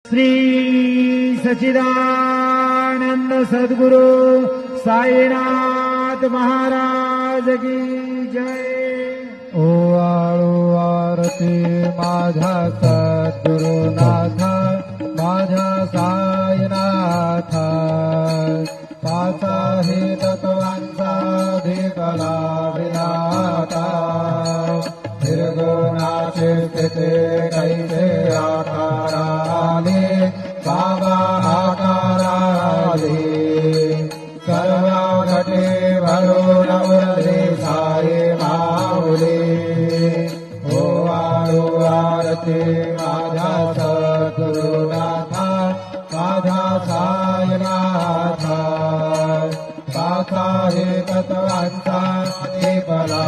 श्री सच्चिदानंद सद्गुरु साईनाथ महाराज की जय। ओवाळू आरती माझ्या सद्गुरुनाथ माझ्या साईनाथ पाचा हे तत्वांचा अधिकला विनाता निर्गुणाचे स्थिती कैसे आकाराने बाबा आकाराले सर्व घटे भरून उरले साई माऊली ओवाळू आरती माझ्या सद्गुरुनाथा माझ्या साईनाथा पाचा हे तत्वांचा अधिकला